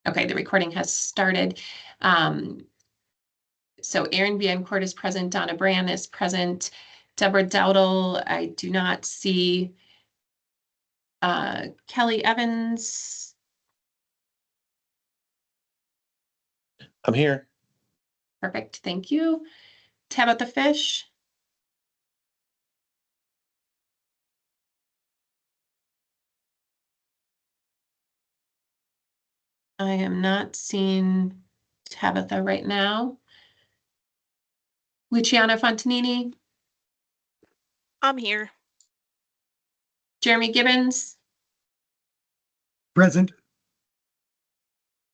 Okay, the recording has started. So Aaron Biancourt is present, Donna Brand is present, Deborah Dowdle, I do not see. Kelly Evans, I'm here. perfect, thank you. Tabitha Fish. I am not seeing Tabitha right now. Luciana Fontanini, I'm here. Jeremy Gibbons, Present.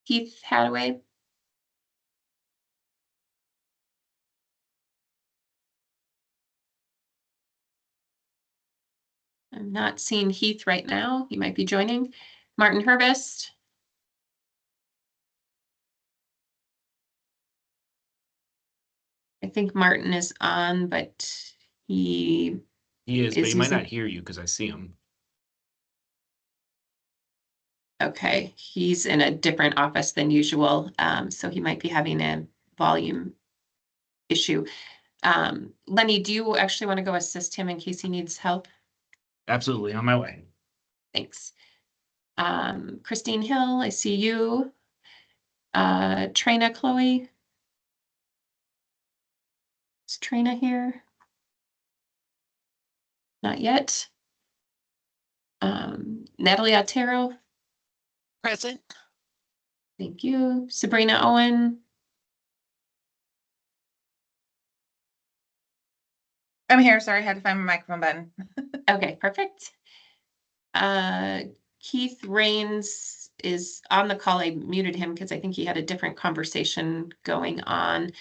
Keith Hadaway. I'm not seeing Heath right now. He might be joining. Martin Hervest. I think Martin is on, but he is, but he is might using- not hear you because I see him. Okay, he's in a different office than usual, so he might be having a volume issue. Lenny, do you actually want to go assist him in case he needs help? Absolutely, on my way. Thanks. Christine Hill, I see you. Trina Chloe. Is Trina here? Not yet. Natalie Otero. Present. Thank you. Sabrina Owen. I'm here. Sorry, I had to find my microphone button. Okay, perfect. Keith Rains is on the call. I muted him because I think he had a different conversation going on.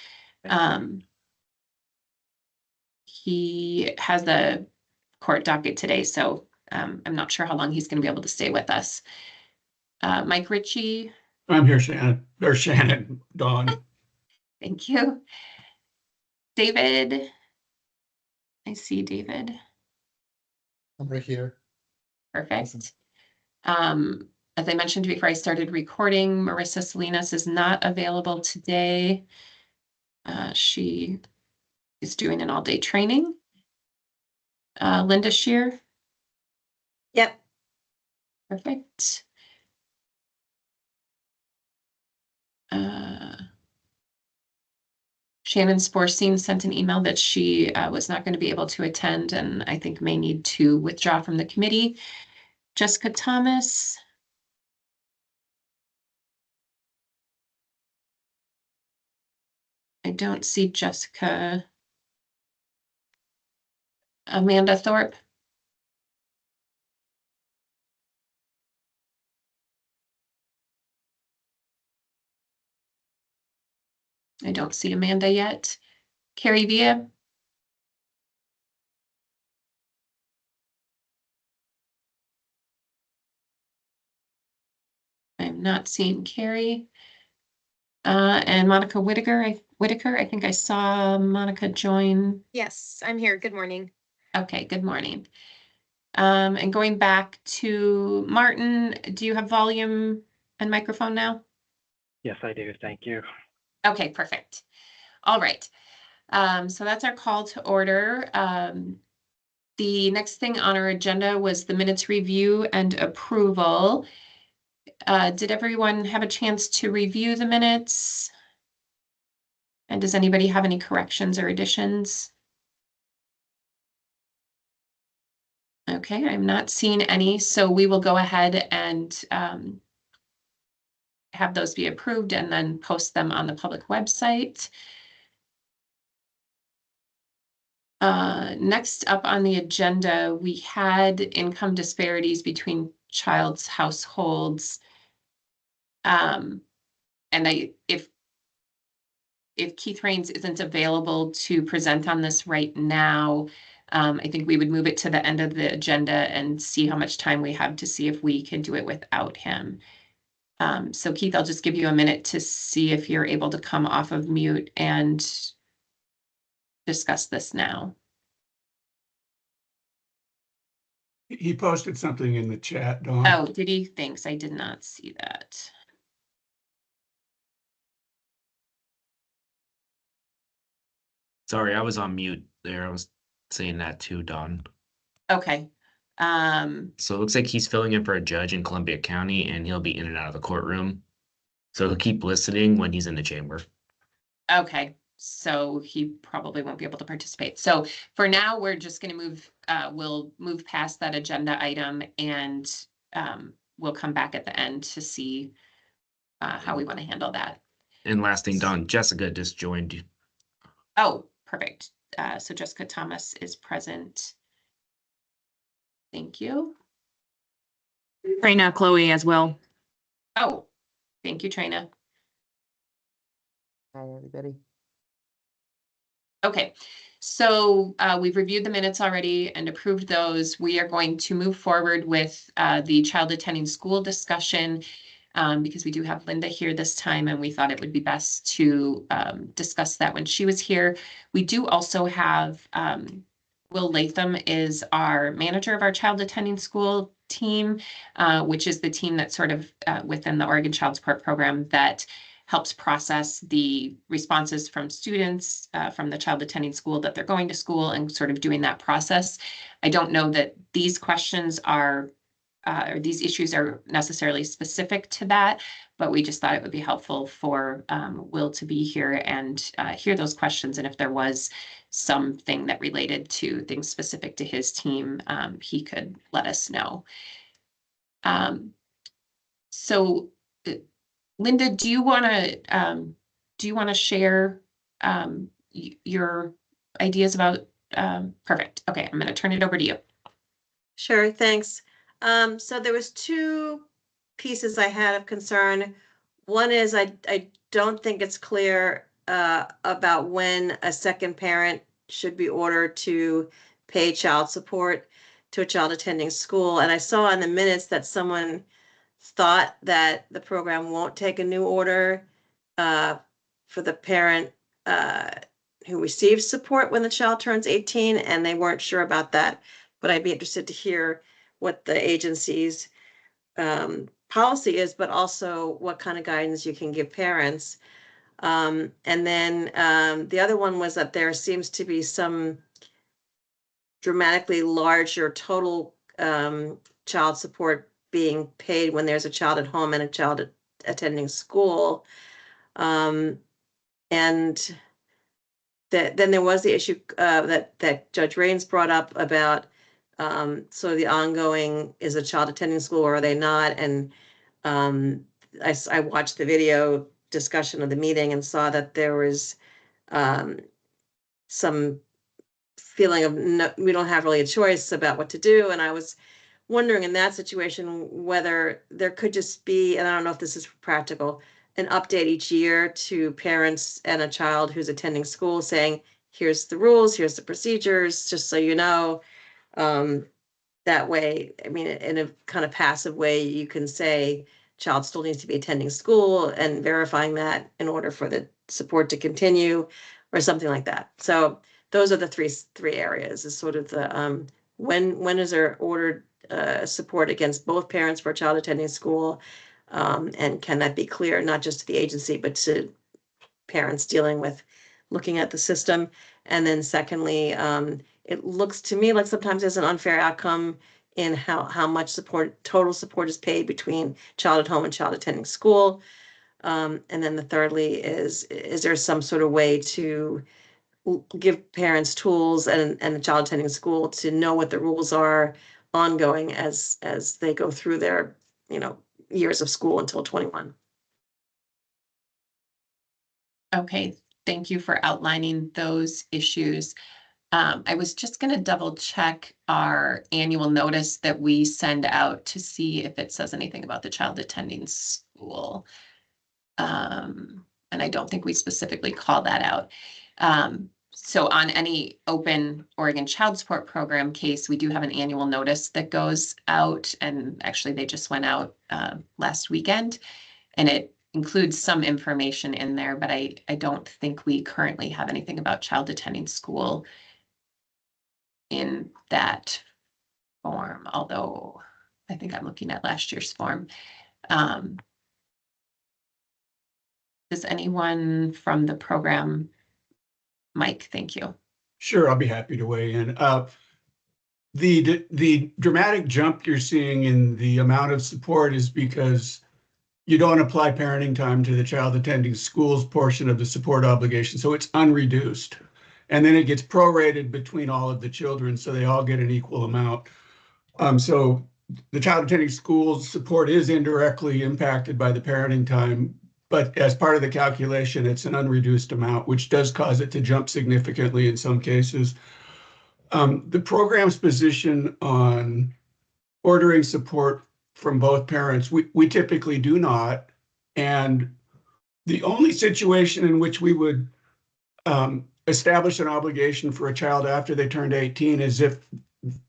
He has the court docket today, so I'm not sure how long he's going to be able to stay with us. Mike Ritchie. I'm here, Shannon. Or Shannon, Dawn. Thank you. David. I see David. I'm right here. Perfect. As I mentioned before I started recording, Marissa Salinas is not available today. She is doing an all-day training. Linda Shear. Yep. Perfect. Shannon Sporstein sent an email that she was not going to be able to attend and I think may need to withdraw from the committee. Jessica Thomas. I don't see Jessica. Amanda Thorpe. I don't see Amanda yet. Carrie Villa. I'm not seeing Carrie. And Monica Whitaker. I think I saw Monica join. Yes, I'm here. Good morning. Okay, good morning. And going back to Martin, do you have volume and microphone now? Yes, I do. Thank you. Okay, perfect. All right. So that's our call to order. The next thing on our agenda was the minutes review and approval. Did everyone have a chance to review the minutes? And does anybody have any corrections or additions? Okay, I'm not seeing any, so we will go ahead and have those be approved and then post them on the public website. Next up on the agenda, we had income disparities between child's households. And if Keith Rains isn't available to present on this right now, I think we would move it to the end of the agenda and see how much time we have to see if we can do it without him. So Keith, I'll just give you a minute to see if you're able to come off of mute and discuss this now. He posted something in the chat, Dawn. Oh, did he? Thanks. I did not see that. Sorry, I was on mute there. I was saying that too, Don. Okay. So it looks like he's filling in for a judge in Columbia County and he'll be in and out of the courtroom. So he'll keep listening when he's in the chamber. Okay, so he probably won't be able to participate. So for now, we're just gonna move, we'll move past that agenda item and we'll come back at the end to see how we want to handle that. And last thing, Don, Jessica just joined you. Oh, perfect. So Jessica Thomas is present. Thank you. Trina, Chloe as well. Oh, thank you, Trina. Hi, everybody. Okay, so we've reviewed the minutes already and approved those. We are going to move forward with the child attending school discussion because we do have Linda here this time and we thought it would be best to discuss that when she was here. We do also have Will Latham is our manager of our child attending school team, which is the team that's sort of within the Oregon Child Support Program that helps process the responses from students from the child attending school that they're going to school and sort of doing that process. I don't know that these questions are, or these issues are necessarily specific to that, but we just thought it would be helpful for Will to be here and hear those questions. And if there was something that related to things specific to his team, he could let us know. So Linda, do you want to share your ideas about perfect. Okay, I'm going to turn it over to you. Sure, thanks. So there was two pieces I had of concern. One is I don't think it's clear about when a second parent should be ordered to pay child support to a child attending school. And I saw in the minutes that someone thought that the program won't take a new order for the parent who receives support when the child turns 18, and they weren't sure about that. But I'd be interested to hear what the agency's policy is, but also what kind of guidance you can give parents. And then the other one was that there seems to be some dramatically larger total child support being paid when there's a child at home and a child attending school. And then there was the issue that Judge Raines brought up about sort of the ongoing, is a child attending school or are they not? And I watched the video discussion of the meeting and saw that there was some feeling of no, we don't have really a choice about what to do. And I was wondering in that situation whether there could just be, and I don't know if this is practical, an update each year to parents and a child who's attending school saying, here's the rules, here's the procedures, just so you know. That way, I mean, in a kind of passive way, you can say child still needs to be attending school and verifying that in order for the support to continue or something like that. So those are the three areas, is sort of the when is there ordered support against both parents for a child attending school, and can that be clear not just to the agency but to parents dealing with looking at the system. And then secondly, it looks to me like sometimes there's an unfair outcome in how much total support is paid between child at home and child attending school. And then the thirdly is there some sort of way to give parents tools and the child attending school to know what the rules are ongoing as they go through their, years of school until 21. Okay, thank you for outlining those issues. I was just going to double check our annual notice that we send out to see if it says anything about the child attending school. And I don't think we specifically call that out. So on any open Oregon Child Support Program case, we do have an annual notice that goes out, and actually they just went out last weekend, and it includes some information in there, but I don't think we currently have anything about child attending school in that form, although I think I'm looking at last year's form. Does anyone from the program Mike, thank you. Sure, I'll be happy to weigh in. The dramatic jump you're seeing in the amount of support is because you don't apply parenting time to the child attending schools portion of the support obligation, so it's unreduced. And then it gets prorated between all of the children, so they all get an equal amount. So the child attending schools support is indirectly impacted by the parenting time, but as part of the calculation, it's an unreduced amount, which does cause it to jump significantly in some cases. The program's position on ordering support from both parents, we typically do not. And the only situation in which we would establish an obligation for a child after they turned 18 is if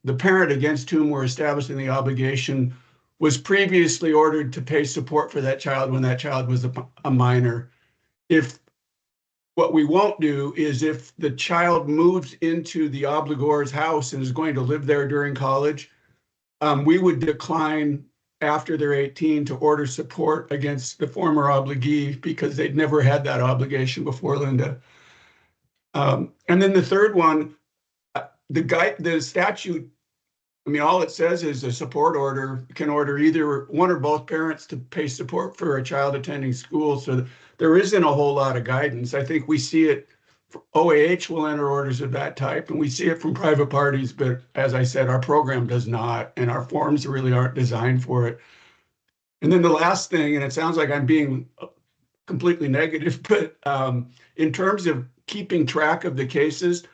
the parent against whom we're establishing the obligation was previously ordered to pay support for that child when that child was a minor. If what we won't do is if the child moves into the obligor's house and is going to live there during college, we would decline after they're 18 to order support against the former obligee because they'd never had that obligation before, Linda. And then the third one, the statute, I mean, all it says is a support order can order either one or both parents to pay support for a child attending school. So there isn't a whole lot of guidance. I think we see it, OAH will enter orders of that type, and we see it from private parties. But as I said, our program does not, and our forms really aren't designed for it. And then the last thing, and it sounds like I'm being completely negative, but in terms of keeping track of the cases,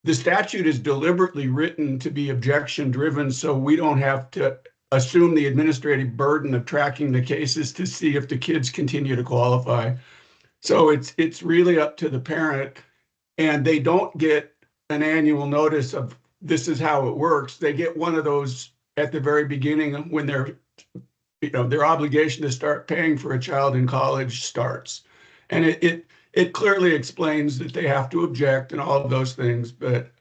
the statute is deliberately written to be objection driven, so we don't have to assume the administrative burden of tracking the cases to see if the kids continue to qualify. So it's really up to the parent, and they don't get an annual notice of this is how it works. They get one of those at the very beginning when their obligation to start paying for a child in college starts. And it clearly explains that they have to object and all of those things. But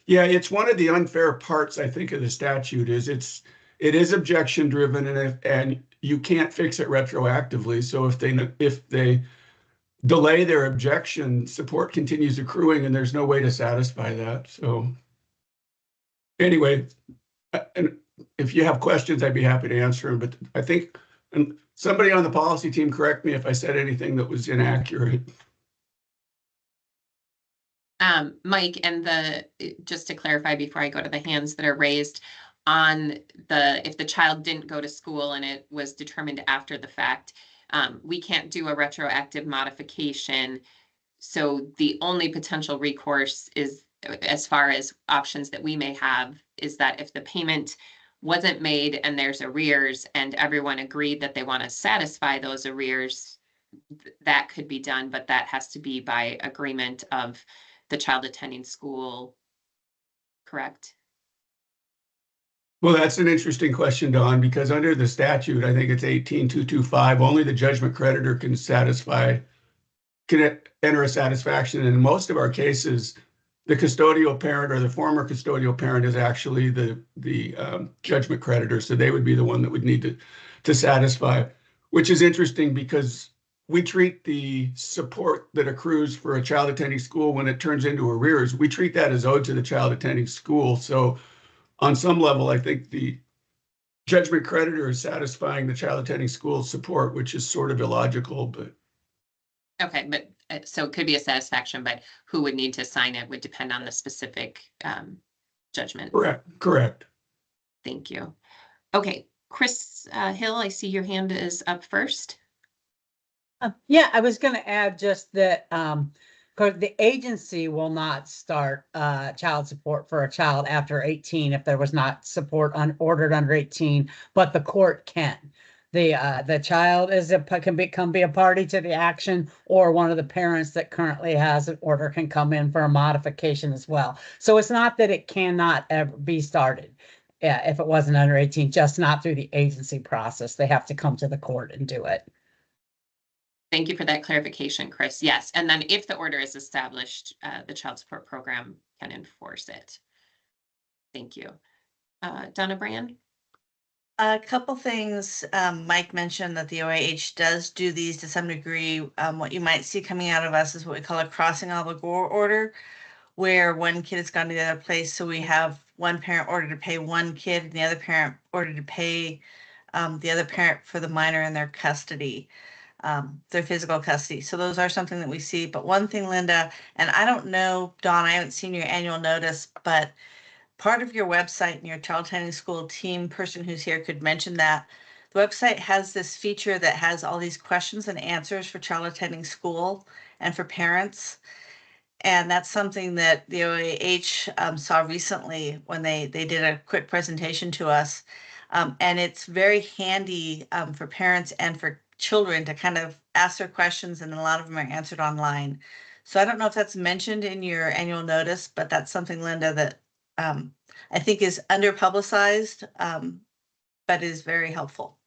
yeah, it's one of the unfair parts, I think, of the statute is it is objection driven, and you can't fix it retroactively. So if they delay their objection, support continues accruing, and there's no way to satisfy that. So anyway, and if you have questions, I'd be happy to answer them. But I think, and somebody on the policy team, correct me if I said anything that was inaccurate. Mike, and just to clarify before I go to the hands that are raised on if the child didn't go to school and it was determined after the fact, we can't do a retroactive modification. So the only potential recourse is, as far as options that we may have, is that if the payment wasn't made and there's arrears and everyone agreed that they want to satisfy those arrears, that could be done, but that has to be by agreement of the child attending school, correct? Well, that's an interesting question, Dawn, because under the statute, I think it's 18225, only the judgment creditor can enter a satisfaction. And in most of our cases, the custodial parent or the former custodial parent is actually the judgment creditor. So they would be the one that would need to satisfy, which is interesting because we treat the support that accrues for a child attending school when it turns into arrears, we treat that as owed to the child attending school. So on some level, I think the judgment creditor is satisfying the child attending school support, which is sort of illogical, but. Okay, but so it could be a satisfaction, but who would need to sign it would depend on the specific judgment. Correct. Thank you. Okay, Chris Hill, I see your hand is up first. Yeah, I was going to add just that because the agency will not start child support for a child after 18 if there was not support ordered under 18, but the court can. The child can be a party to the action, or one of the parents that currently has an order can come in for a modification as well. So it's not that it cannot ever be started if it wasn't under 18, just not through the agency process. They have to come to the court and do it. Thank you for that clarification, Chris. Yes, and then if the order is established, the child support program can enforce it. Thank you. Donna Brand? A couple things, Mike mentioned that the OAH does do these to some degree. What you might see coming out of us is what we call a crossing obligor order, where one kid has gone to the other place. So we have one parent ordered to pay one kid and the other parent ordered to pay the other parent for the minor in their custody, their physical custody. So those are something that we see. But one thing, Linda, and I don't know, Dawn, I haven't seen your annual notice, but part of your website and your child attending school team person who's here could mention that the website has this feature that has all these questions and answers for child attending school and for parents. And that's something that the OAH saw recently when they did a quick presentation to us. And it's very handy for parents and for children to kind of ask their questions, and a lot of them are answered online. So I don't know if that's mentioned in your annual notice, but that's something, Linda, that I think is under publicized, but is very helpful.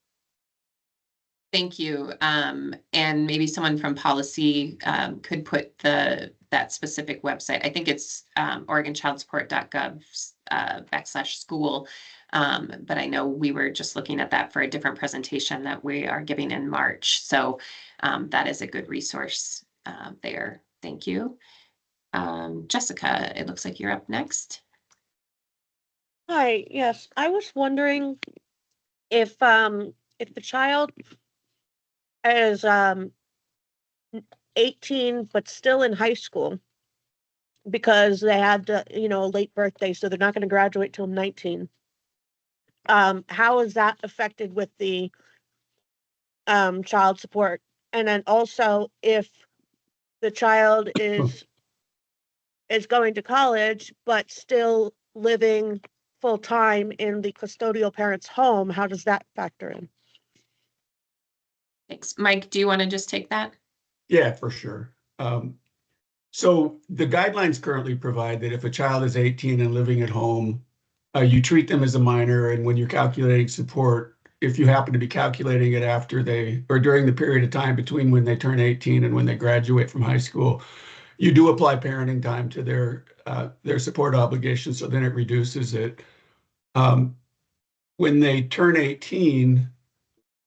Thank you. And maybe someone from policy could put that specific website. I think it's OregonChildSupport.gov /school. But I know we were just looking at that for a different presentation that we are giving in March. So that is a good resource there. Thank you. Jessica, it looks like you're up next. Hi, yes, I was wondering if the child is 18 but still in high school because they had a late birthday, so they're not going to graduate till 19. How is that affected with the child support? And then also, if the child is going to college but still living full-time in the custodial parent's home, how does that factor in? Thanks. Mike, do you want to just take that? Yeah, for sure. So the guidelines currently provide that if a child is 18 and living at home, you treat them as a minor, and when you're calculating support, if you happen to be calculating it after during the period of time between when they turn 18 and when they graduate from high school, you do apply parenting time to their support obligation, so then it reduces it. When they turn 18,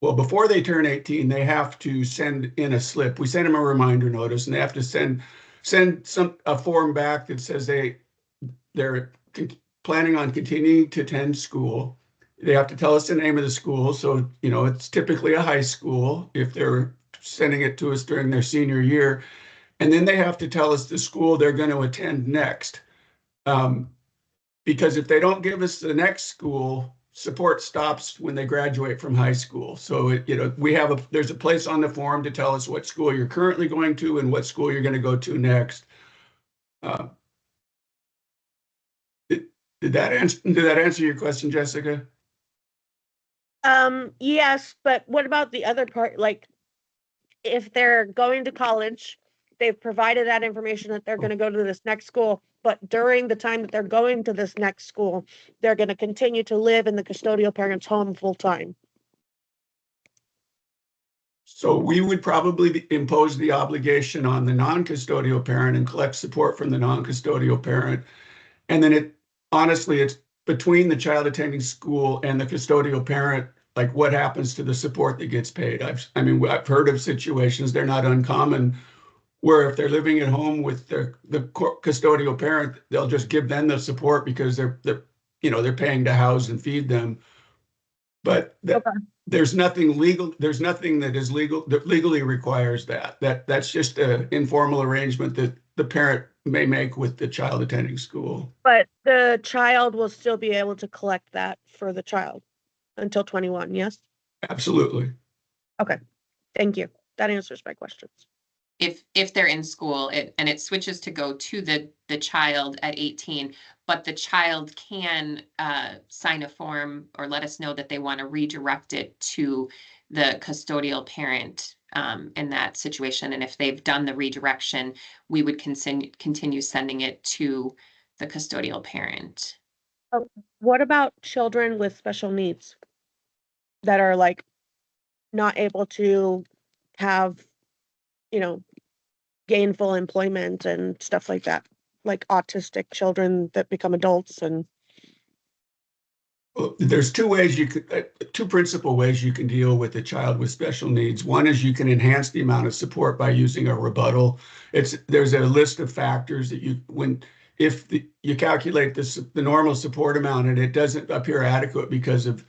well, before they turn 18, they have to send in a slip. We send them a reminder notice, and they have to send a form back that says they're planning on continuing to attend school. They have to tell us the name of the school. So, it's typically a high school if they're sending it to us during their senior year. And then they have to tell us the school they're going to attend next. Because if they don't give us the next school, support stops when they graduate from high school. So, there's a place on the form to tell us what school you're currently going to and what school you're going to go to next. Did that answer your question, Jessica? Yes, but what about the other part? Like, if they're going to college, they've provided that information that they're going to go to this next school, but during the time that they're going to this next school, they're going to continue to live in the custodial parent's home full time. So we would probably impose the obligation on the non-custodial parent and collect support from the non-custodial parent. And then honestly, it's between the child attending school and the custodial parent, like what happens to the support that gets paid. I've heard of situations, they're not uncommon, where if they're living at home with the custodial parent, they'll just give them the support because they're paying to house and feed them. But there's nothing legal. There's nothing that is legal that legally requires that. That's just an informal arrangement that the parent may make with the child attending school. But the child will still be able to collect that for the child until 21. Yes. Absolutely. Okay. Thank you. That answers my questions. If they're in school, it switches to go to the child at 18, but the child can sign a form or let us know that they want to redirect it to the custodial parent in that situation. And if they've done the redirection, we would continue sending it to the custodial parent. What about children with special needs that are like not able to have, gainful employment and stuff like that, like autistic children that become adults? And Well, there's two ways you could, two principal ways you can deal with a child with special needs. One is you can enhance the amount of support by using a rebuttal. There's a list of factors that you calculate the normal support amount and it doesn't appear adequate because of,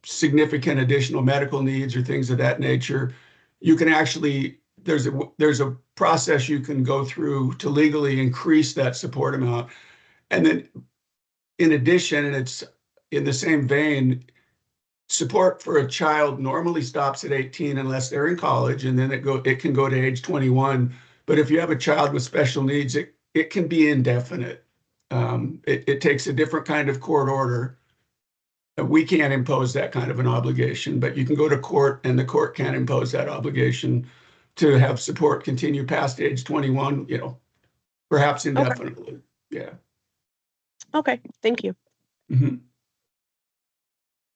significant additional medical needs or things of that nature, you can actually, there's a process you can go through to legally increase that support amount. And then in addition, and it's in the same vein, support for a child normally stops at 18 unless they're in college, and then it can go to age 21. But if you have a child with special needs, it can be indefinite. It takes a different kind of court order. We can't impose that kind of an obligation, but you can go to court and the court can impose that obligation to have support continue past age 21, perhaps indefinitely. Yeah. Okay, thank you. Mhm.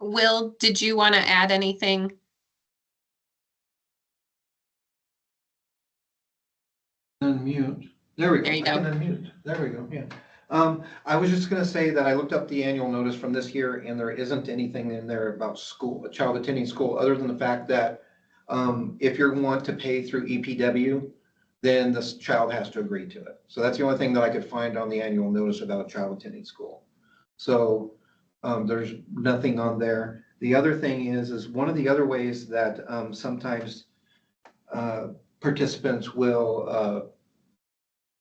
Will, did you want to add anything? Unmute. There we go. There you I can go. unmute. There we go. Yeah. I was just gonna say that I looked up the annual notice from this year and there isn't anything in there about school, a child attending school, other than the fact that if you want to pay through EPW, then this child has to agree to it. So that's the only thing that I could find on the annual notice about a child attending school. So there's nothing on there. The other thing is one of the other ways that sometimes participants will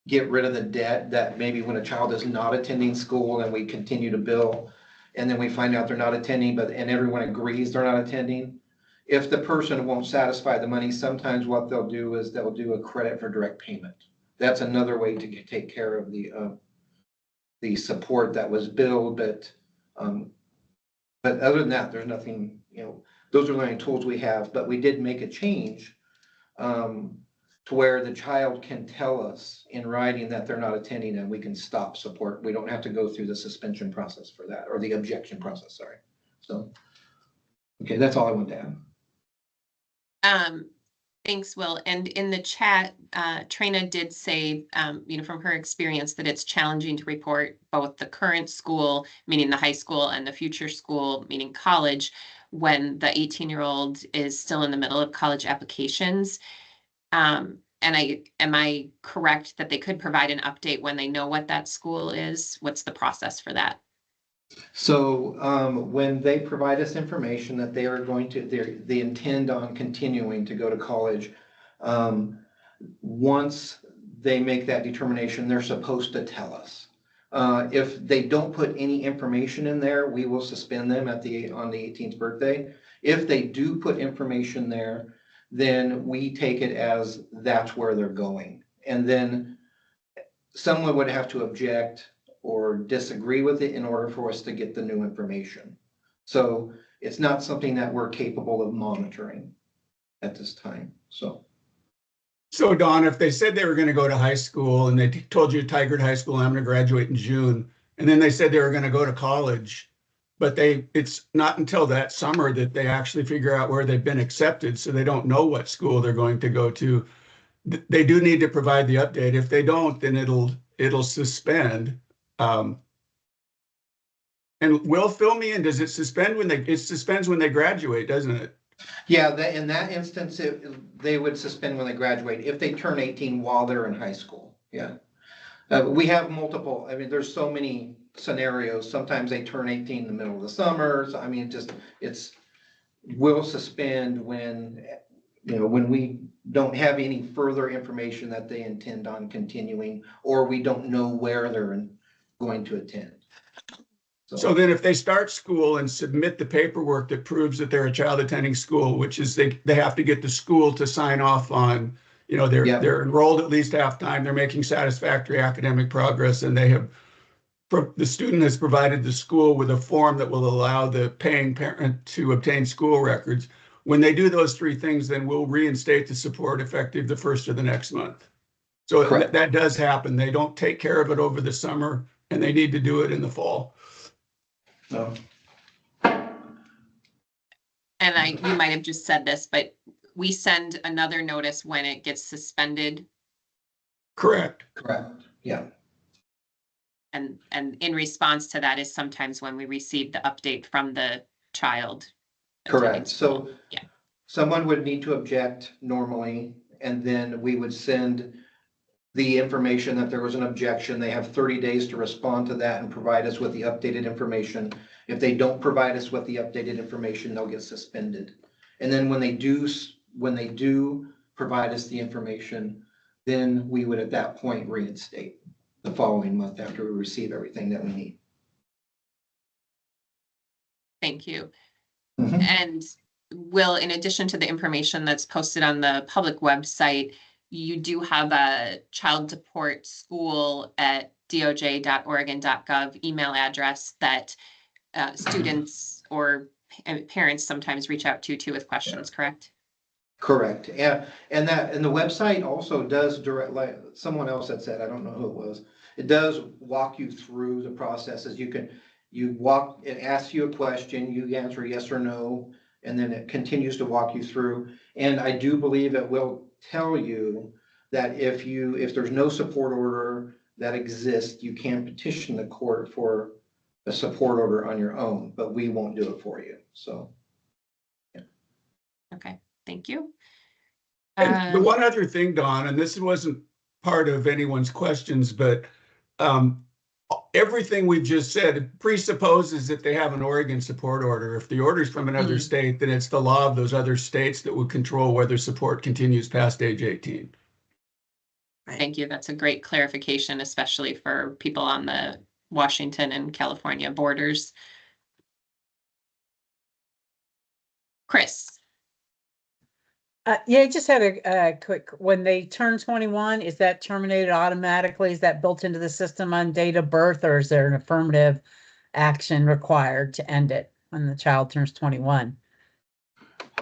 get rid of the debt that maybe when a child is not attending school and we continue to bill and then we find out they're not attending, and everyone agrees they're not attending. If the person won't satisfy the money, sometimes what they'll do is they'll do a credit for direct payment. That's another way to take care of the support that was billed, but other than that, there's nothing, those are the only tools we have, but we did make a change to where the child can tell us in writing that they're not attending and we can stop support. We don't have to go through the suspension process for that, or the objection process, sorry. So, okay, that's all I wanted to add. Thanks, Will. And in the chat, Trina did say, from her experience, that it's challenging to report both the current school, meaning the high school, and the future school, meaning college, when the 18-year-old is still in the middle of college applications. And am I correct that they could provide an update when they know what that school is? What's the process for that? So when they provide us information that they are going to, they intend on continuing to go to college, once they make that determination, they're supposed to tell us. If they don't put any information in there, we will suspend them on the 18th birthday. If they do put information there, then we take it as that's where they're going. And then someone would have to object or disagree with it in order for us to get the new information. So it's not something that we're capable of monitoring at this time. So Dawn, if they said they were going to go to high school and they told you Tigard High School, I'm going to graduate in June, and then they said they were going to go to college, but it's not until that summer that they actually figure out where they've been accepted, so they don't know what school they're going to go to. They do need to provide the update. If they don't, then it'll suspend. And Will, fill me in. Does it suspend it suspends when they graduate, doesn't it? Yeah, in that instance, they would suspend when they graduate if they turn 18 while they're in high school. Yeah, we have multiple. I mean, there's so many scenarios. Sometimes they turn 18 in the middle of the summer. So, I mean, will suspend when we don't have any further information that they intend on continuing, or we don't know where they're going to attend. So then if they start school and submit the paperwork that proves that they're a child attending school, which is they have to get the school to sign off on, they're enrolled at least half time, they're making satisfactory academic progress, and the student has provided the school with a form that will allow the paying parent to obtain school records. When they do those three things, then we'll reinstate the support effective the first of the next month. So that does happen. They don't take care of it over the summer, and they need to do it in the fall. No. And you might have just said this, but we send another notice when it gets suspended. Correct. Yeah. And in response to that is sometimes when we receive the update from the child. attending Correct. school. So Yeah, someone would need to object normally, and then we would send the information that there was an objection. They have 30 days to respond to that and provide us with the updated information. If they don't provide us with the updated information, they'll get suspended. And then when they do provide us the information, then we would at that point reinstate the following month after we receive everything that we need. thank you. Mhm. And Will, in addition to the information that's posted on the public website, you do have a child support school at doj.oregon.gov email address that students or parents sometimes reach out to too with questions, correct? Correct. Yeah. And the website also does direct, like someone else had said, I don't know who it was. It does walk you through the processes. It asks you a question, you answer yes or no, and then it continues to walk you through. And I do believe it will tell you that if there's no support order that exists, you can petition the court for a support order on your own, but we won't do it for you. So. Okay, thank you. And the one other thing, Dawn, and this wasn't part of anyone's questions, but everything we've just said presupposes that they have an Oregon support order. If the order is from another state, then it's the law of those other states that would control whether support continues past age 18. Thank you. That's a great clarification, especially for people on the Washington and California borders. Chris. Yeah, I just had a quick, when they turn 21, is that terminated automatically? Is that built into the system on date of birth, or is there an affirmative action required to end it when the child turns 21?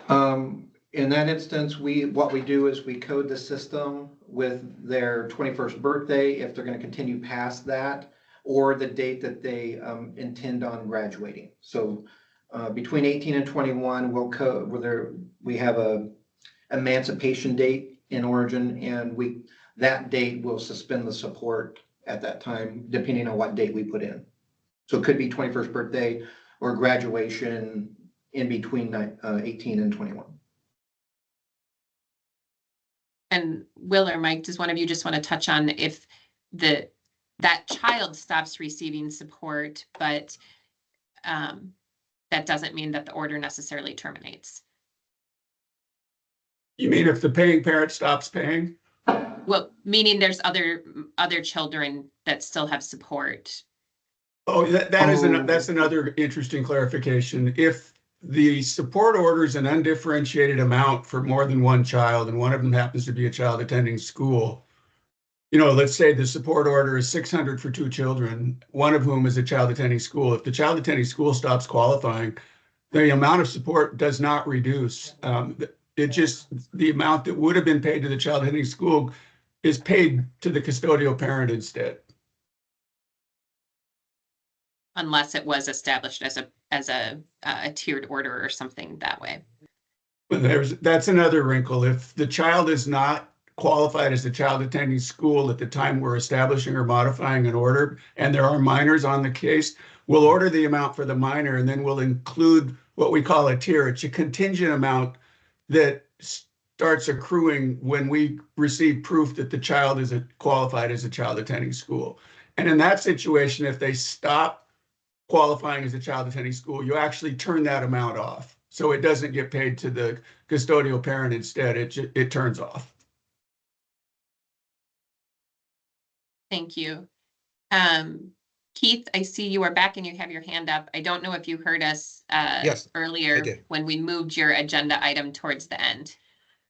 In that instance, what we do is we code the system with their 21st birthday, if they're going to continue past that, or the date that they intend on graduating. So between 18 and 21, we'll code whether we have a emancipation date in Oregon, and that date will suspend the support at that time, depending on what date we put in. So it could be 21st birthday or graduation in between 18 and 21. And Will or Mike, does one of you just want to touch on if that child stops receiving support, but that doesn't mean that the order necessarily terminates? You mean if the paying parent stops paying? Well, meaning there's other children that still have support. Oh, that's another interesting clarification. If the support order is an undifferentiated amount for more than one child, and one of them happens to be a child attending school, let's say the support order is $600 for 2 children, one of whom is a child attending school. If the child attending school stops qualifying, the amount of support does not reduce. The amount that would have been paid to the child attending school is paid to the custodial parent instead. Unless it was established as a tiered order or something that way. But that's another wrinkle. If the child is not qualified as a child attending school at the time we're establishing or modifying an order, and there are minors on the case, we'll order the amount for the minor, and then we'll include what we call a tier. It's a contingent amount that starts accruing when we receive proof that the child is qualified as a child attending school. And in that situation, if they stop qualifying as a child attending school, you actually turn that amount off. So it doesn't get paid to the custodial parent instead, it turns off. Thank you. Keith, I see you are back and you have your hand up. I don't know if you heard us Yes, earlier I did. when we moved your agenda item towards the end.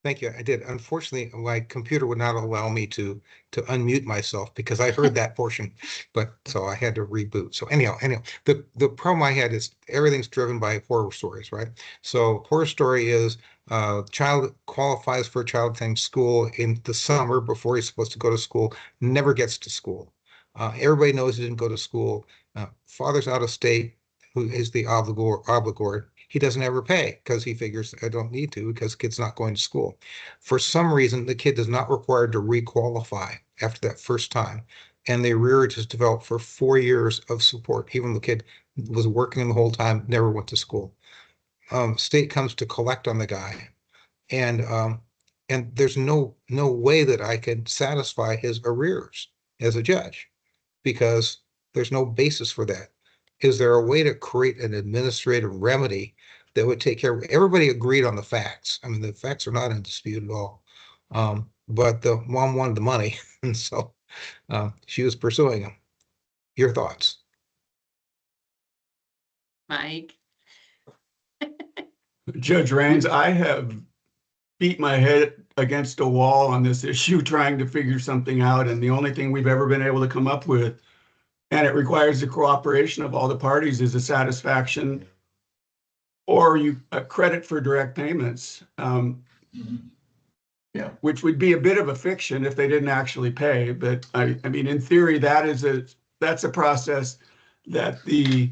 Thank you. I did. Unfortunately, my computer would not allow me to unmute myself because I heard that portion, but so I had to reboot. So anyhow, the problem I had is everything's driven by horror stories, right? So horror story is child qualifies for a child attending school in the summer before he's supposed to go to school, never gets to school. Everybody knows he didn't go to school. Father's out of state, who is the obligor. He doesn't ever pay because he figures I don't need to because the kid's not going to school. For some reason, the kid is not required to requalify after that first time. and the arrearage is developed for 4 years of support, even the kid was working the whole time, never went to school. State comes to collect on the guy, and there's no way that I can satisfy his arrears as a judge, because there's no basis for that. Is there a way to create an administrative remedy that would take care of, everybody agreed on the facts. I mean, the facts are not in dispute at all. But the mom wanted the money, and so she was pursuing them. Your thoughts? Mike? Judge Raines, I have beat my head against a wall on this issue trying to figure something out, and the only thing we've ever been able to come up with, and it requires the cooperation of all the parties, is a satisfaction or a credit for direct payments. Yeah, which would be a bit of a fiction if they didn't actually pay. But I mean, in theory, that's a process that the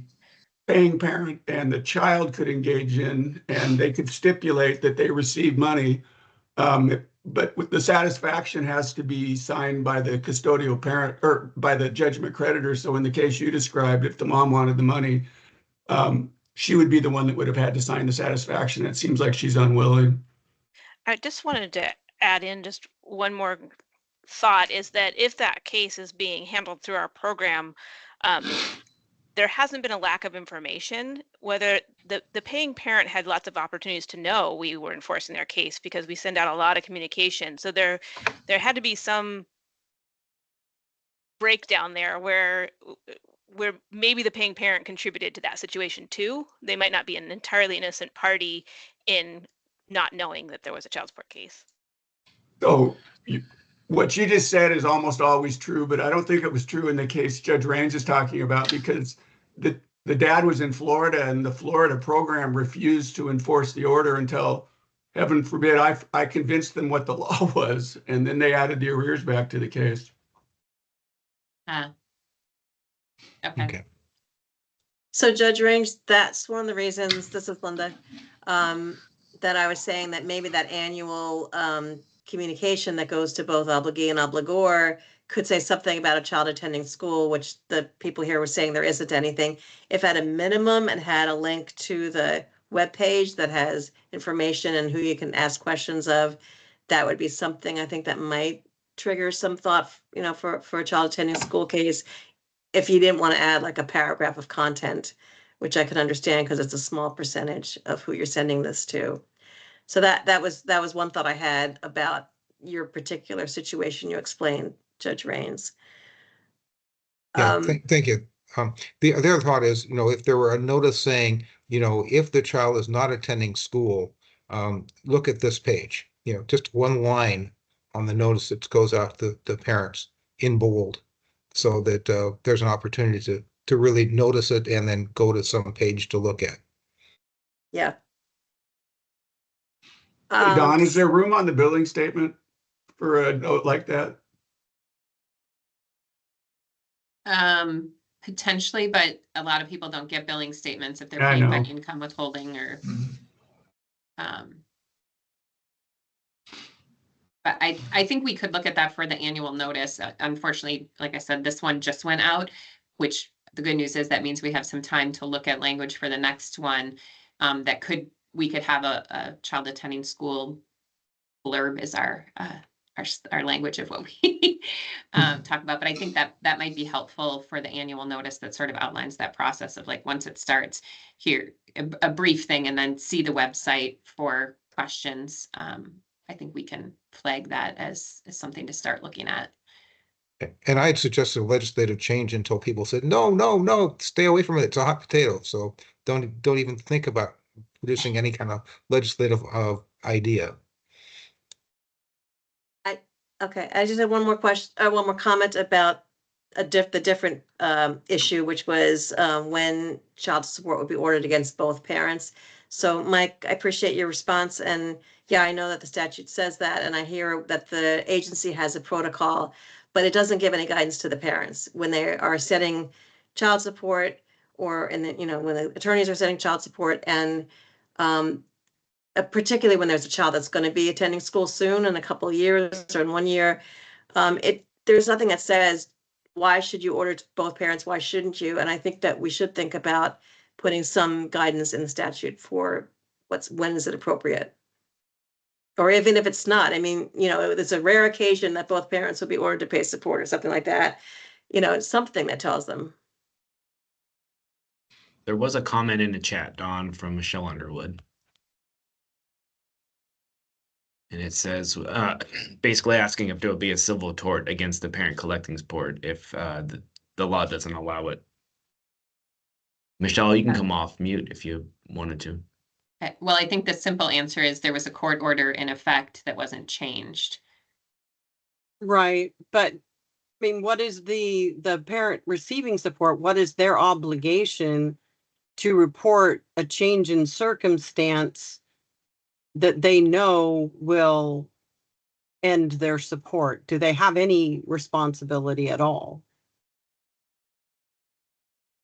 paying parent and the child could engage in, and they could stipulate that they receive money. But with the satisfaction has to be signed by the custodial parent or by the judgment creditor. So in the case you described, if the mom wanted the money, she would be the one that would have had to sign the satisfaction. It seems like she's unwilling. I just wanted to add in just one more thought, is that if that case is being handled through our program, there hasn't been a lack of information. Whether the paying parent had lots of opportunities to know we were enforcing their case, because we send out a lot of communication. So there had to be some breakdown there where maybe the paying parent contributed to that situation too. They might not be an entirely innocent party in not knowing that there was a child support case. So what you just said is almost always true, but I don't think it was true in the case Judge Raines is talking about, because the dad was in Florida and the Florida program refused to enforce the order until, heaven forbid, I convinced them what the law was, and then they added the arrears back to the case. Okay. So Judge Raines, that's one of the reasons, this is Linda, that I was saying that maybe that annual communication that goes to both obligee and obligor could say something about a child attending school, which the people here were saying there isn't anything. If at a minimum and had a link to the webpage that has information and who you can ask questions of, that would be something I think that might trigger some thought, for a child attending school case. If you didn't want to add like a paragraph of content, which I could understand because it's a small percentage of who you're sending this to. So that was one thought I had about your particular situation you explained, Judge Raines. Yeah, thank you. The other thought is, if there were a notice saying, if the child is not attending school, look at this page, just one line on the notice that goes out to the parents in bold, so that there's an opportunity to really notice it and then go to some page to look at. Yeah. Hey, Don, is there room on the billing statement for a note like that? Potentially, but a lot of people don't get billing statements if they're paying by income withholding or. But I think we could look at that for the annual notice. Unfortunately, like I said, this one just went out, which the good news is that means we have some time to look at language for the next one. We could have a child attending school blurb is our language of what we talk about. But I think that might be helpful for the annual notice that sort of outlines that process of, like, once it starts, here a brief thing, and then see the website for questions. I think we can flag that as something to start looking at. And I'd suggested a legislative change until people said, no, stay away from it. It's a hot potato. So don't even think about producing any kind of legislative idea. Okay, I just had one more question, one more comment about the different issue, which was when child support would be ordered against both parents. So Mike, I appreciate your response, and yeah, I know that the statute says that, and I hear that the agency has a protocol, but it doesn't give any guidance to the parents when they are setting child support, or when the attorneys are setting child support, and particularly when there's a child that's going to be attending school soon in a couple of years or in 1 year. There's nothing that says why should you order to both parents? Why shouldn't you? And I think that we should think about putting some guidance in the statute for when is it appropriate? Or even if it's not, I mean, you know, it's a rare occasion that both parents will be ordered to pay support or something like that. You know, it's something that tells them. There was a comment in the chat, Dawn, from Michelle Underwood. And it says, basically asking if there will be a civil tort against the parent collecting support if the law doesn't allow it. Michelle, you can come off mute if you wanted to. Well, I think the simple answer is there was a court order in effect that wasn't changed. Right, but I mean, what is the parent receiving support? What is their obligation to report a change in circumstance that they know will end their support? Do they have any responsibility at all?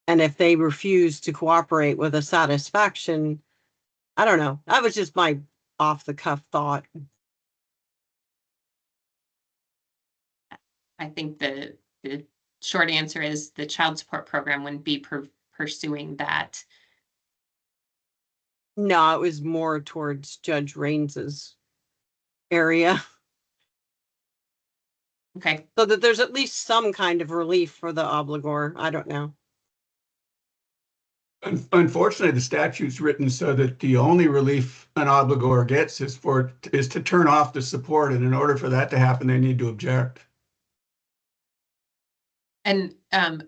And if they refuse to cooperate with a satisfaction, I don't know. That was just my off the cuff thought. I think the short answer is the child support program wouldn't be pursuing that. No, it was more towards Judge Raines's area. Okay. So that there's at least some kind of relief for the obligor. I don't know. Unfortunately, the statute's written so that the only relief an obligor gets is to turn off the support, and in order for that to happen, they need to object. And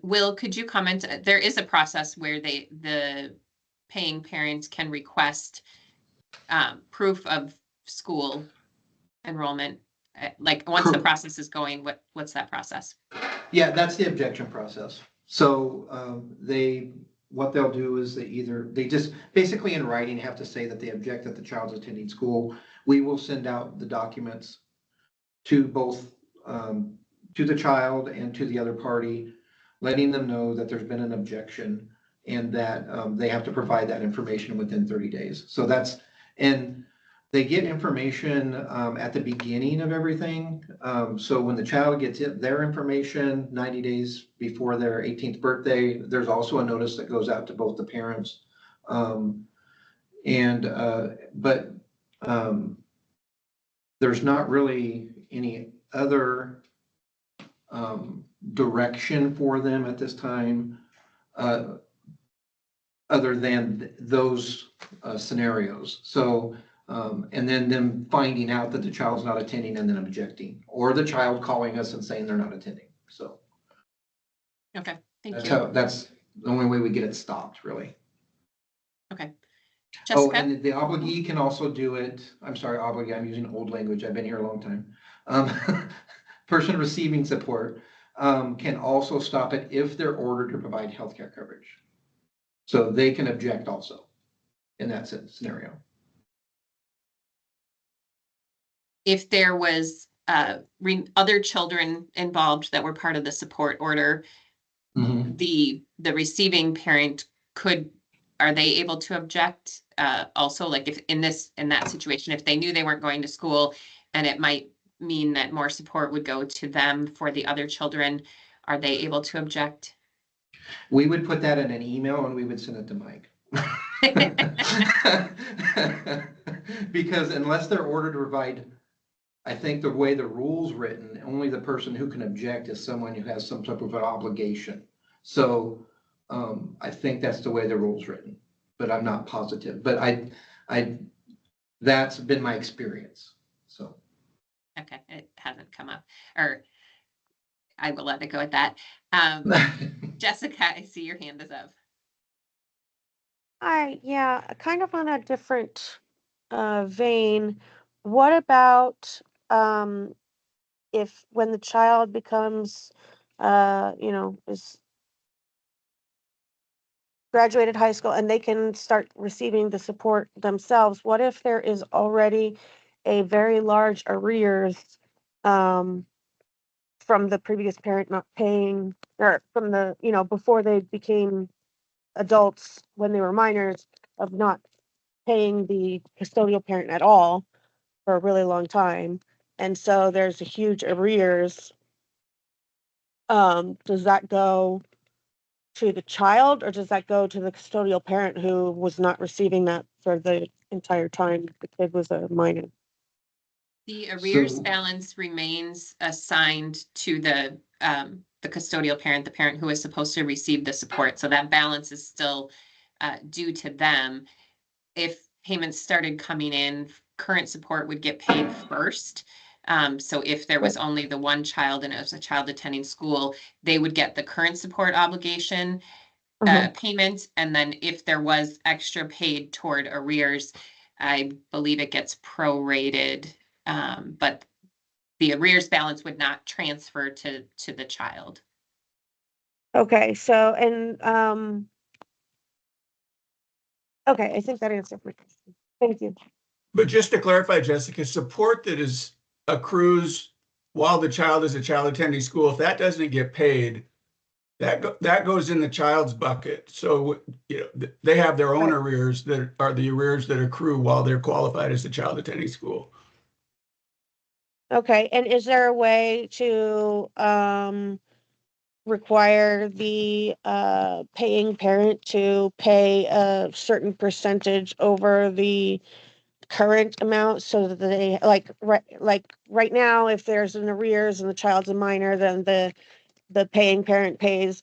Will, could you comment? There is a process where the paying parents can request proof of school enrollment. Like once the process is going, what's that process? Yeah, that's the objection process. So what they'll do is they just basically in writing have to say that they object that the child's attending school. We will send out the documents to both to the child and to the other party, letting them know that there's been an objection and that they have to provide that information within 30 days. So and they get information at the beginning of everything. So when the child gets their information 90 days before their 18th birthday, there's also a notice that goes out to both the parents. There's not really any other direction for them at this time other than those scenarios. So and then them finding out that the child's not attending and then objecting, or the child calling us and saying they're not attending. So okay, thank you. That's the only way we get it stopped, really. Okay. Jessica? Oh, and the obligee can also do it. I'm sorry, obligee, I'm using old language. I've been here a long time. Person receiving support can also stop it if they're ordered to provide healthcare coverage. So they can object also in that scenario. If there was other children involved that were part of the support order, the receiving parent are they able to object also? Like if in that situation, if they knew they weren't going to school and it might mean that more support would go to them for the other children, are they able to object? We would put that in an email and we would send it to Mike. Because unless they're ordered to provide, I think the way the rule's written, only the person who can object is someone who has some type of an obligation. So I think that's the way the rule's written, but I'm not positive. But that's been my experience. So. Okay, it hasn't come up, or I will let it go at that. Jessica, I see your hand is up. Hi, yeah, kind of on a different vein. What about if when the child becomes, is graduated high school and they can start receiving the support themselves? What if there is already a very large arrears from the previous parent not paying, or from the, before they became adults when they were minors, of not paying the custodial parent at all for a really long time? And so there's a huge arrears does that go to the child or does that go to the custodial parent who was not receiving that for the entire time the kid was a minor? The arrears So- balance remains assigned to the custodial parent, the parent who is supposed to receive the support. So that balance is still due to them. If payments started coming in, current support would get paid first. So if there was only the one child and it was a child attending school, they would get the current support obligation payment. And then if there was extra paid toward arrears, I believe it gets prorated. But the arrears balance would not transfer to the child. Okay, so, and, okay, I think that answered my question. Thank you. But just to clarify, Jessica, support that is accrues while the child is a child attending school, if that doesn't get paid, that goes in the child's bucket. So, you know, they have their own arrears that are the arrears that accrue while they're qualified as a child attending school. Okay, and is there a way to, require the, paying parent to pay a certain percentage over the current amount so that they, like right now, if there's an arrears and the child's a minor, then the paying parent pays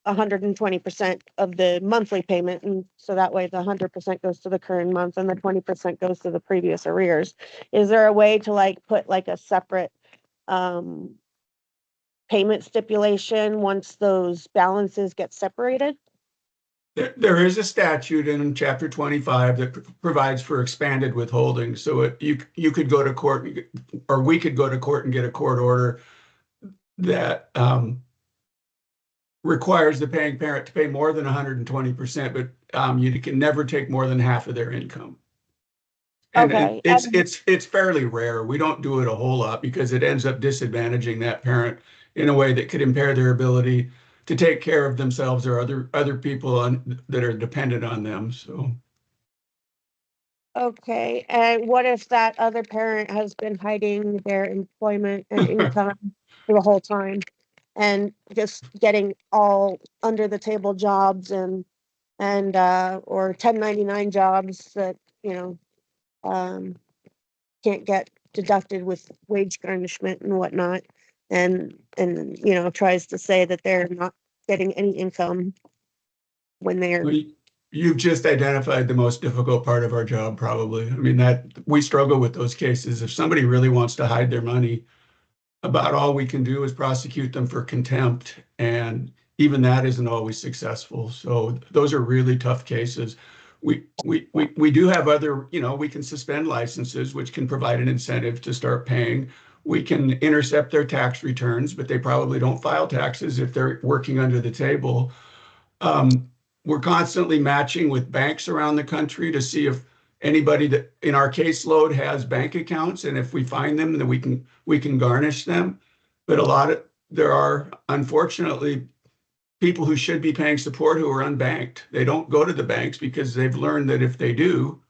120% of the monthly payment, and so that way the 100% goes to the current month and the 20% goes to the previous arrears. Is there a way to like put like a separate payment stipulation once those balances get separated? There is a statute in chapter 25 that provides for expanded withholding. So you could go to court, or we could go to court and get a court order that requires the paying parent to pay more than 120%, but you can never take more than half of their income. And Okay. it's fairly rare. We don't do it a whole lot because it ends up disadvantaging that parent in a way that could impair their ability to take care of themselves or other people that are dependent on them. So. Okay, and what if that other parent has been hiding their employment and income the whole time and just getting all under the table jobs and or 1099 jobs that, you know, can't get deducted with wage garnishment and whatnot, and you know, tries to say that they're not getting any income when they're You've just identified the most difficult part of our job, probably. I mean, that we struggle with those cases. If somebody really wants to hide their money, about all we can do is prosecute them for contempt, and even that isn't always successful. So those are really tough cases. We do have other, you know, we can suspend licenses, which can provide an incentive to start paying. We can intercept their tax returns, but they probably don't file taxes if they're working under the table. We're constantly matching with banks around the country to see if anybody that in our caseload has bank accounts, and if we find them, then we can garnish them. But there are unfortunately people who should be paying support who are unbanked. They don't go to the banks because they've learned that if they do,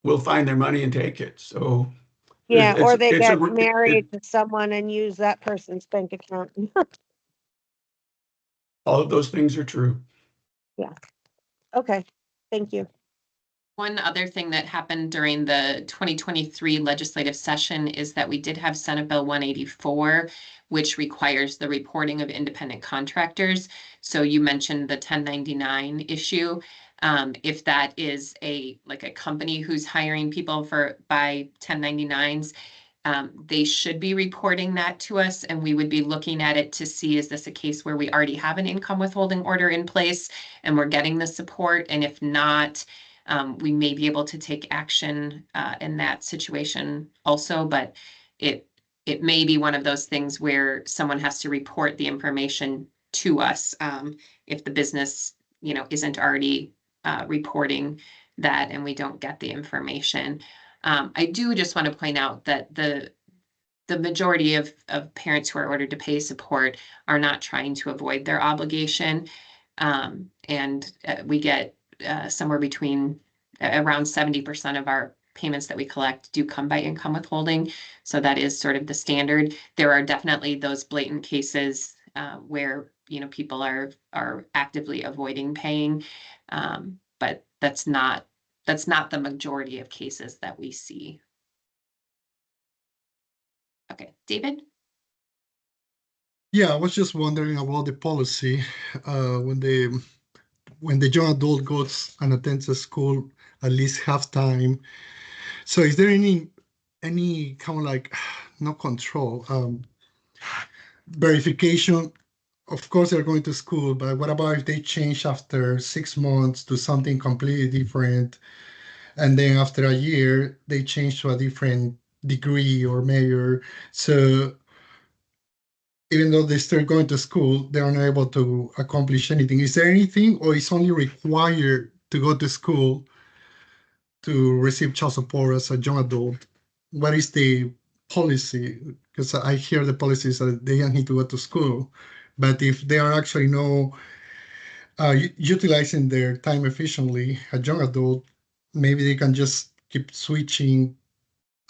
we'll find their money and take it. So yeah, or they get married to someone and use that person's bank account. All of those things are true. Yeah. Okay, thank you. One other thing that happened during the 2023 legislative session is that we did have Senate Bill 184, which requires the reporting of independent contractors. So you mentioned the 1099 issue. If that is like a company who's hiring people by 1099s, they should be reporting that to us, and we would be looking at it to see, is this a case where we already have an income withholding order in place and we're getting the support? And if not, we may be able to take action in that situation also, but it may be one of those things where someone has to report the information to us if the business, you know, isn't already reporting that and we don't get the information. I do just want to point out that the majority of parents who are ordered to pay support are not trying to avoid their obligation. And we get somewhere between around 70% of our payments that we collect do come by income withholding. So that is sort of the standard. There are definitely those blatant cases where, you know, people are actively avoiding paying. But that's not the majority of cases that we see. Okay, David? Yeah, I was just wondering about the policy, when the young adult goes and attends a school at least half time. So is there any kind of like, no control, verification? Of course they're going to school, but what about if they change after 6 months to something completely different? And then after a year, they change to a different degree or major. So even though they're still going to school, they're not able to accomplish anything. Is there anything, or is only required to go to school to receive child support as a young adult? What is the policy? Because I hear the policy is that they don't need to go to school, but if they are actually utilizing their time efficiently, a young adult, maybe they can just keep switching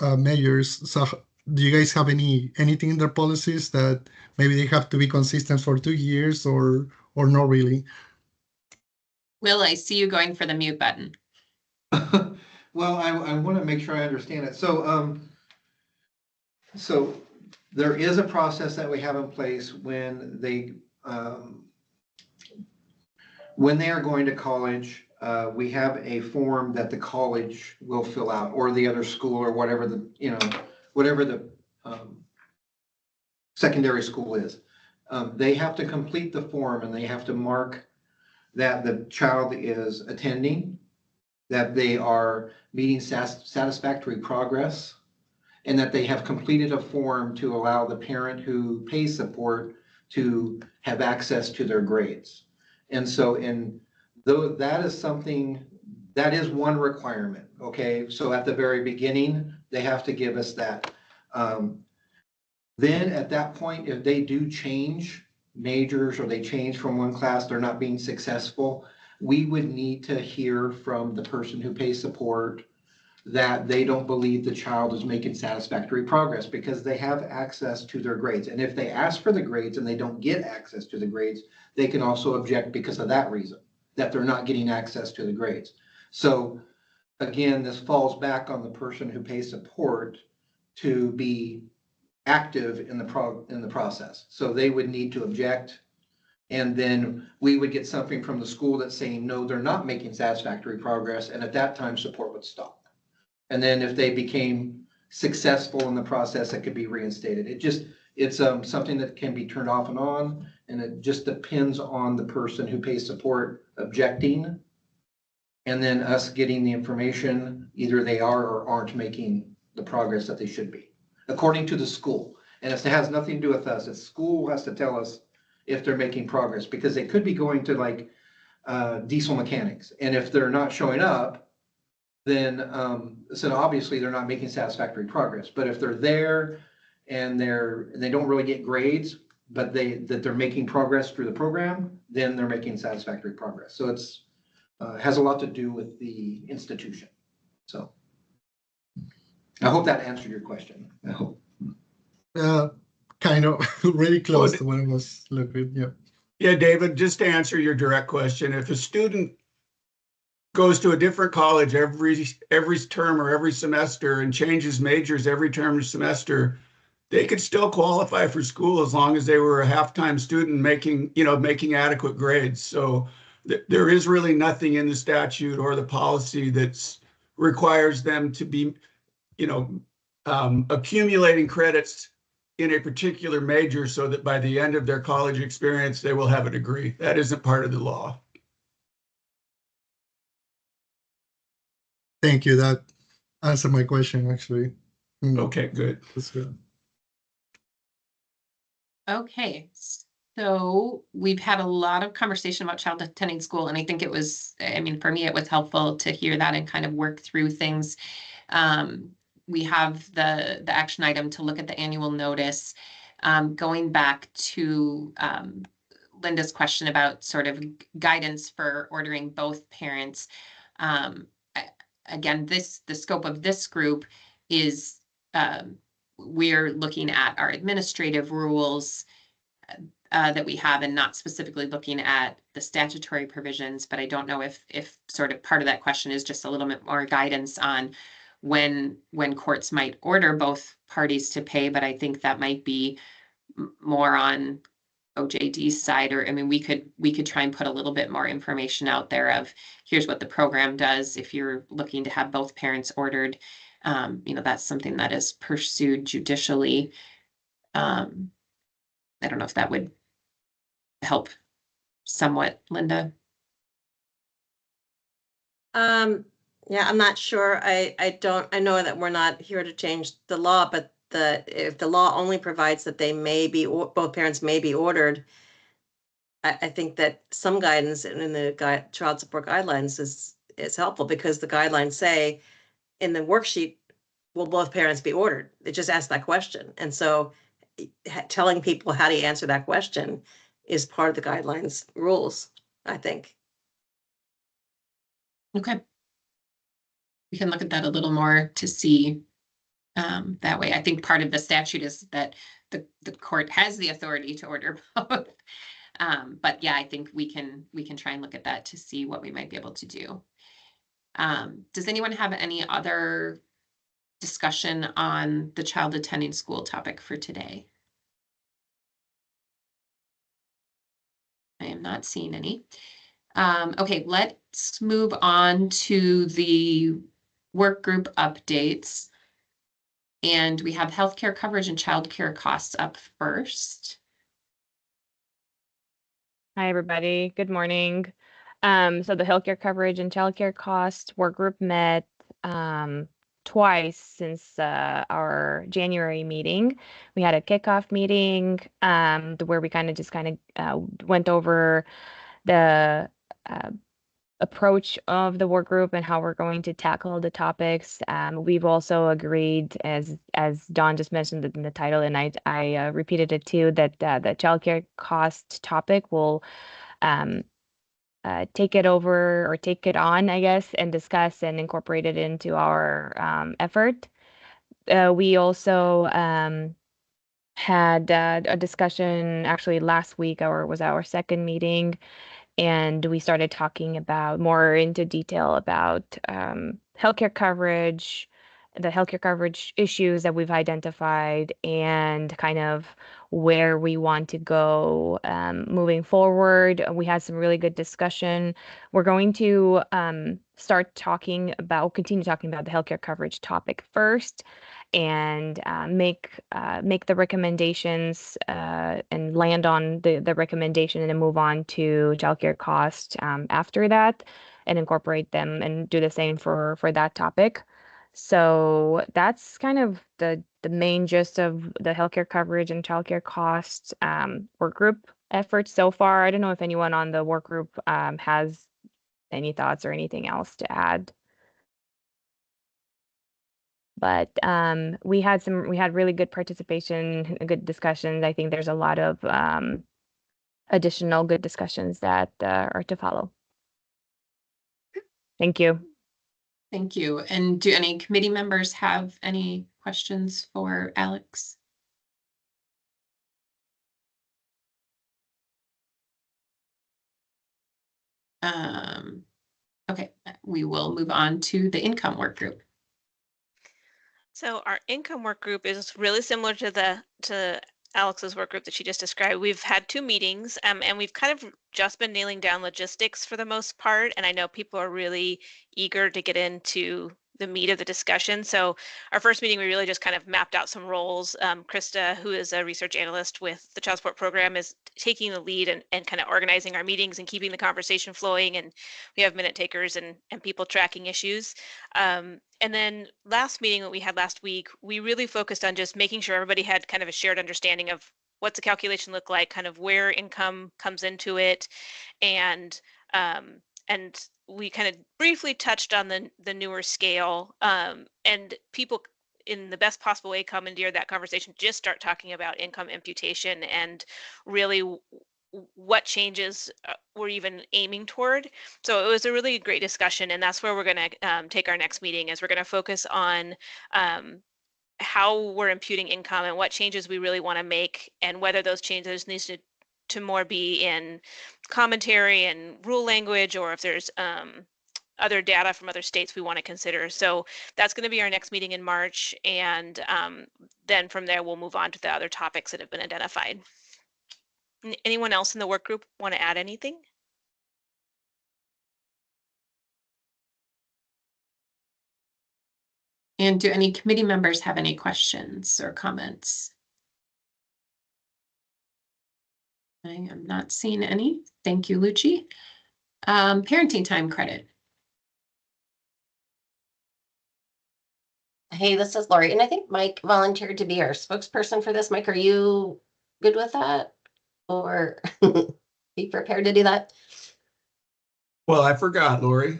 measures. So do you guys have anything in their policies that maybe they have to be consistent for 2 years or not really? Will, I see you going for the mute button. Well, I want to make sure I understand it. So, so there is a process that we have in place when they are going to college. We have a form that the college will fill out, or the other school, or whatever the secondary school is. They have to complete the form, and they have to mark that the child is attending, that they are meeting satisfactory progress, and that they have completed a form to allow the parent who pays support to have access to their grades. And so though that is something, that is one requirement, okay? So at the very beginning, they have to give us that. Then at that point, if they do change majors or they change from one class, they're not being successful, we would need to hear from the person who pays support that they don't believe the child is making satisfactory progress, because they have access to their grades. And if they ask for the grades and they don't get access to the grades, they can also object because of that reason, that they're not getting access to the grades. So again, this falls back on the person who pays support to be active in the process. So they would need to object, and then we would get something from the school that's saying, no, they're not making satisfactory progress. And at that time, support would stop. And then if they became successful in the process, it could be reinstated. It's something that can be turned off and on, and it just depends on the person who pays support objecting, and then us getting the information, either they are or aren't making the progress that they should be, according to the school. And it has nothing to do with us. The school has to tell us if they're making progress, because they could be going to like diesel mechanics. And if they're not showing up, then so obviously they're not making satisfactory progress. But if they're there and they don't really get grades, but they're making progress through the program, then they're making satisfactory progress. So it's has a lot to do with the institution. So I hope that answered your question. I hope. Kind of really close to what I was looking. Yeah. Yeah, David, just to answer your direct question, if a student goes to a different college every term or every semester and changes majors every term or semester, they could still qualify for school as long as they were a half-time student making adequate grades. So there is really nothing in the statute or the policy that requires them to be, accumulating credits in a particular major so that by the end of their college experience, they will have a degree. That isn't part of the law. Thank you. That answered my question, actually. Okay, good. That's good. Okay, so we've had a lot of conversation about child attending school, and I think it was, for me, it was helpful to hear that and kind of work through things. We have the action item to look at the annual notice. Going back to Linda's question about sort of guidance for ordering both parents. again, the scope of this group is, we're looking at our administrative rules that we have and not specifically looking at the statutory provisions, but I don't know if sort of part of that question is just a little bit more guidance on when courts might order both parties to pay, but I think that might be more on OJD's side, or I mean, we could try and put a little bit more information out there of here's what the program does if you're looking to have both parents ordered. That's something that is pursued judicially. I don't know if that would help somewhat, Linda. Yeah, I'm not sure. I know that we're not here to change the law, but if the law only provides that they may be, both parents may be ordered, I think that some guidance in the child support guidelines is helpful, because the guidelines say in the worksheet, will both parents be ordered? It just asks that question. And so telling people how to answer that question is part of the guidelines rules, I think. Okay. We can look at that a little more to see that way. I think part of the statute is that the court has the authority to order both. But yeah, I think we can try and look at that to see what we might be able to do. Does anyone have any other discussion on the child attending school topic for today? I am not seeing any. Okay, let's move on to the work group updates. And we have healthcare coverage and childcare costs up first. Hi, everybody. Good morning. So the healthcare coverage and childcare cost work group met twice since our January meeting. We had a kickoff meeting where we kind of went over the approach of the work group and how we're going to tackle the topics. We've also agreed, as Dawn just mentioned in the title, and I repeated it too, that the childcare cost topic will take it over, or take it on, I guess, and discuss and incorporate it into our effort. We also had a discussion actually last week, or it was our second meeting, and we started talking about more into detail about healthcare coverage, the healthcare coverage issues that we've identified, and kind of where we want to go moving forward. We had some really good discussion. We're going to continue talking about the healthcare coverage topic first, and make the recommendations and land on the recommendation, and then move on to childcare cost after that, and incorporate them and do the same for that topic. So that's kind of the main gist of the healthcare coverage and childcare costs work group efforts so far. I don't know if anyone on the work group has any thoughts or anything else to add. But we had really good participation, good discussions. I think there's a lot of additional good discussions that are to follow. Thank you. Thank you. And do any committee members have any questions for Alex? Okay, we will move on to the income work group. So our income work group is really similar to Alex's work group that she just described. We've had 2 meetings, and we've kind of just been nailing down logistics for the most part. And I know people are really eager to get into the meat of the discussion. So our first meeting, we really just kind of mapped out some roles. Krista, who is a research analyst with the Child Support Program, is taking the lead and kind of organizing our meetings and keeping the conversation flowing. And we have minute takers and people tracking issues. And then last meeting that we had last week, we really focused on just making sure everybody had kind of a shared understanding of what's the calculation look like, kind of where income comes into it, and we kind of briefly touched on the newer scale, and people in the best possible way commandeered that conversation, just start talking about income imputation and really what changes we're even aiming toward. So it was a really great discussion, and that's where we're going to take our next meeting. Is we're going to focus on how we're imputing income and what changes we really want to make, and whether those changes needs to more be in commentary and rule language, or if there's other data from other states we want to consider. So that's going to be our next meeting in March, and then from there we'll move on to the other topics that have been identified. Anyone else in the work group want to add anything? And do any committee members have any questions or comments? I am not seeing any. Thank you, Lucci. Parenting time credit. Hey, this is Lori, and I think Mike volunteered to be our spokesperson for this. Mike, are you good with that? Or be prepared to do that? Well, I forgot, Lori.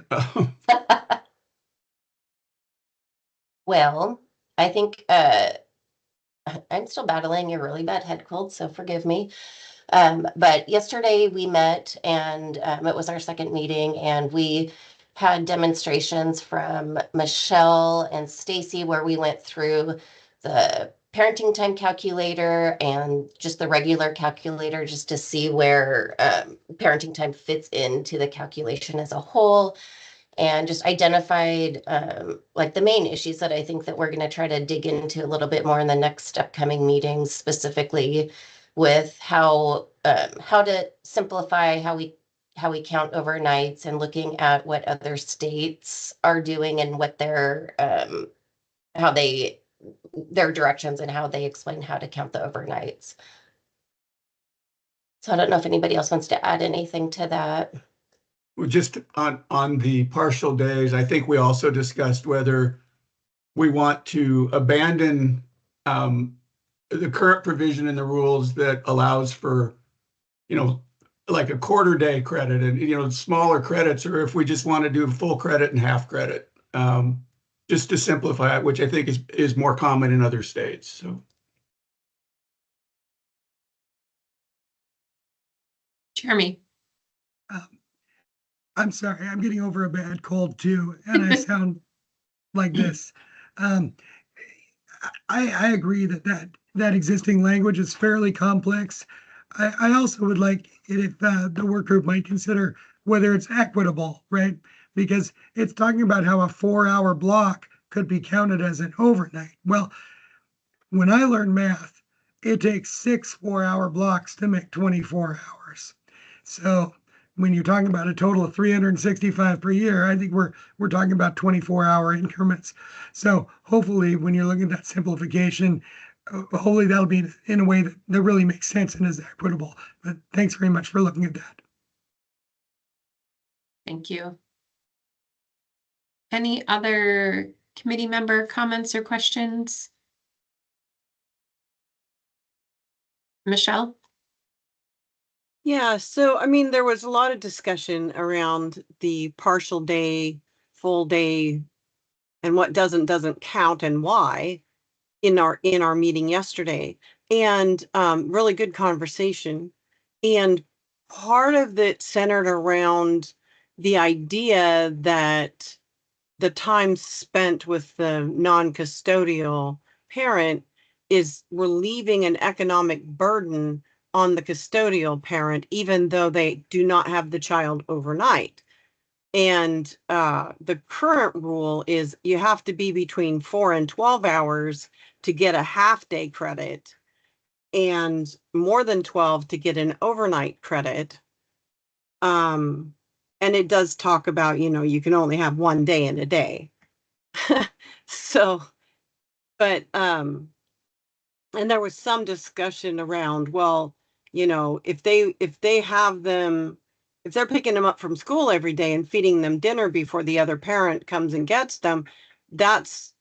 Well, I think I'm still battling a really bad head cold, so forgive me. But yesterday we met, and it was our second meeting, and we had demonstrations from Michelle and Stacy where we went through the parenting time calculator and just the regular calculator, just to see where parenting time fits into the calculation as a whole, and just identified like the main issues that I think that we're going to try to dig into a little bit more in the next upcoming meetings, specifically with how to simplify how we count overnights, and looking at what other states are doing and what their directions and how they explain how to count the overnights. So I don't know if anybody else wants to add anything to that. Well, just on the partial days, I think we also discussed whether we want to abandon the current provision in the rules that allows for, like a quarter day credit and, smaller credits, or if we just want to do full credit and half credit, just to simplify it, which I think is more common in other states. So. Jeremy. I'm sorry, I'm getting over a bad cold too, and I sound like this. I agree that existing language is fairly complex. I also would like it if the work group might consider whether it's equitable, right? Because it's talking about how a 4-hour block could be counted as an overnight. Well, when I learned math, it takes 6 4-hour blocks to make 24 hours. So when you're talking about a total of 365 per year, I think we're talking about 24-hour increments. So hopefully when you're looking at that simplification, hopefully that'll be in a way that really makes sense and is equitable. But thanks very much for looking at that. Thank you. Any other committee member comments or questions? Michelle? Yeah, so I mean, there was a lot of discussion around the partial day, full day, and what doesn't count and why in our meeting yesterday, and really good conversation. And part of it centered around the idea that the time spent with the non-custodial parent is relieving an economic burden on the custodial parent, even though they do not have the child overnight. And the current rule is you have to be between 4 and 12 hours to get a half-day credit, and more than 12 to get an overnight credit. And it does talk about, you can only have 1 day in a day. So, but, and there was some discussion around, well, if they have them, if they're picking them up from school every day and feeding them dinner before the other parent comes and gets them, that's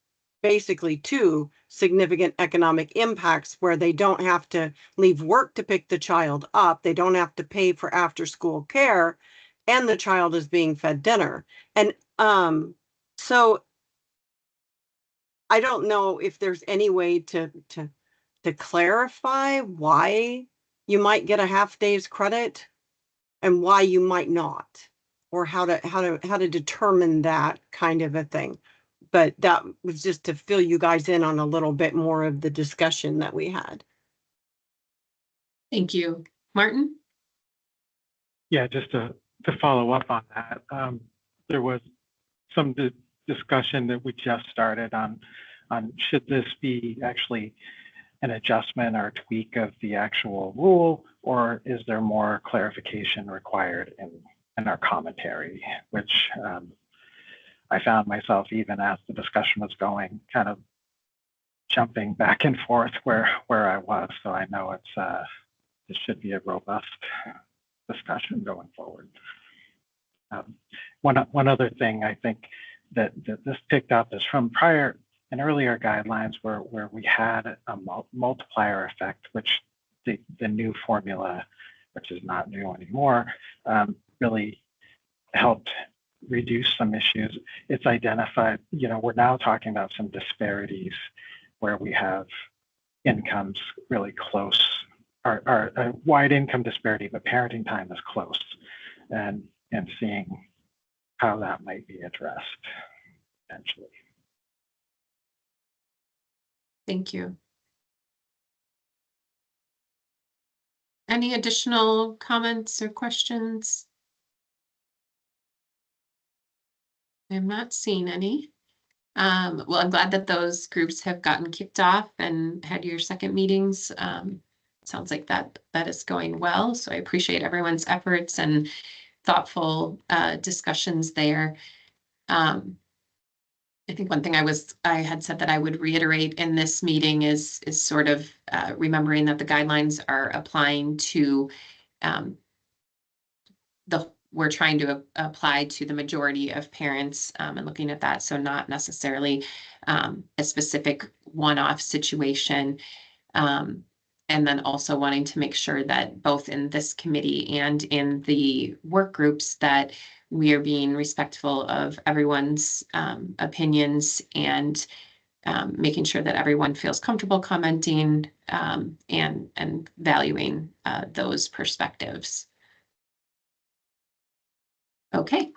basically 2 significant economic impacts where they don't have to leave work to pick the child up. They don't have to pay for after school care, and the child is being fed dinner. And so I don't know if there's any way to clarify why you might get a half day's credit and why you might not, or how to determine that kind of a thing. But that was just to fill you guys in on a little bit more of the discussion that we had. Thank you. Martin? Yeah, just to follow up on that, there was some discussion that we just started on should this be actually an adjustment or tweak of the actual rule, or is there more clarification required in our commentary, which I found myself, even as the discussion was going, kind of jumping back and forth where I was. So I know it should be a robust discussion going forward. One other thing I think that this picked up is from earlier guidelines where we had a multiplier effect, which the new formula, which is not new anymore, really helped reduce some issues. It's identified, we're now talking about some disparities where we have incomes really close, or a wide income disparity, but parenting time is close, and seeing how that might be addressed potentially. Thank you. Any additional comments or questions? I'm not seeing any. Well, I'm glad that those groups have gotten kicked off and had your second meetings. Sounds like that is going well. So I appreciate everyone's efforts and thoughtful discussions there. I think one thing I had said that I would reiterate in this meeting is sort of remembering that the guidelines are applying to we're trying to apply to the majority of parents and looking at that. So not necessarily a specific one-off situation. And then also wanting to make sure that both in this committee and in the work groups that we are being respectful of everyone's opinions and making sure that everyone feels comfortable commenting and valuing those perspectives. Okay.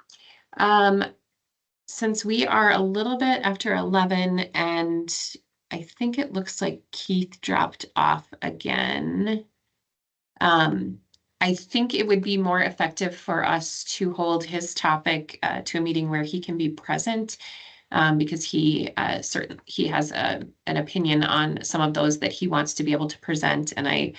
Since we are a little bit after 11 and I think it looks like Keith dropped off again. I think it would be more effective for us to hold his topic to a meeting where he can be present because he has an opinion on some of those that he wants to be able to present. And I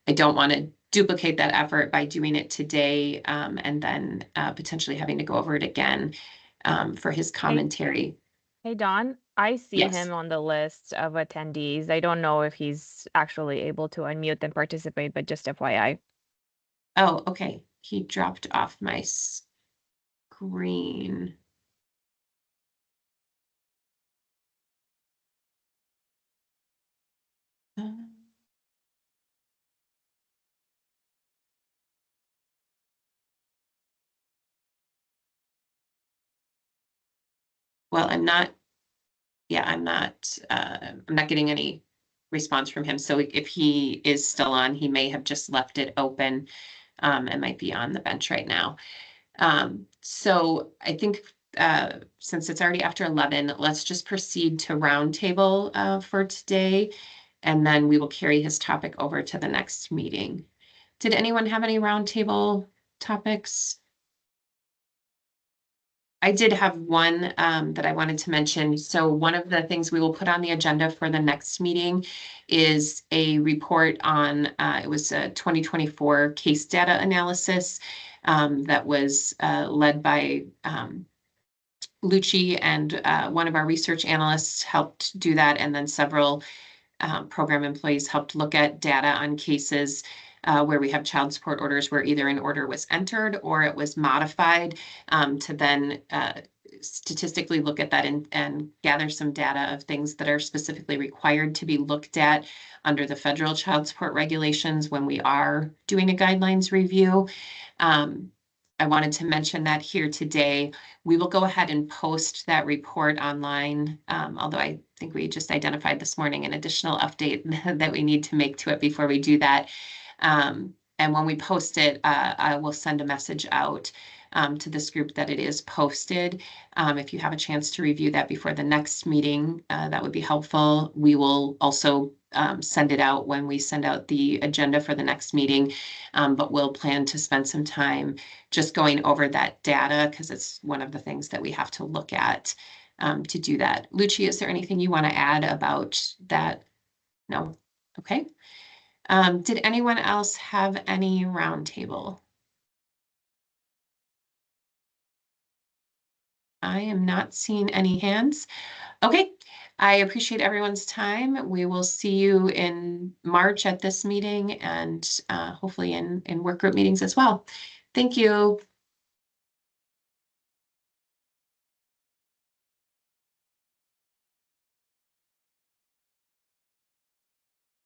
don't want to duplicate that effort by doing it today and then potentially having to go over it again for his commentary. Hey, Dawn, I see Yes. him on the list of attendees. I don't know if he's actually able to unmute and participate, but just FYI. Oh, okay. He dropped off my screen. Well, I'm not getting any response from him. So if he is still on, he may have just left it open and might be on the bench right now. So I think since it's already after 11, let's just proceed to roundtable for today, and then we will carry his topic over to the next meeting. Did anyone have any roundtable topics? I did have one that I wanted to mention. So one of the things we will put on the agenda for the next meeting is a report on, it was a 2024 case data analysis that was led by Lucci, and one of our research analysts helped do that. And then several program employees helped look at data on cases where we have child support orders where either an order was entered or it was modified to then statistically look at that and gather some data of things that are specifically required to be looked at under the federal child support regulations when we are doing a guidelines review. I wanted to mention that here today. We will go ahead and post that report online, although I think we just identified this morning an additional update that we need to make to it before we do that. And when we post it, I will send a message out to this group that it is posted. If you have a chance to review that before the next meeting, that would be helpful. We will also send it out when we send out the agenda for the next meeting, but we'll plan to spend some time just going over that data because it's one of the things that we have to look at to do that. Lucci, is there anything you want to add about that? No? Okay. Did anyone else have any roundtable? I am not seeing any hands. Okay, I appreciate everyone's time. We will see you in March at this meeting and hopefully in work group meetings as well. Thank you.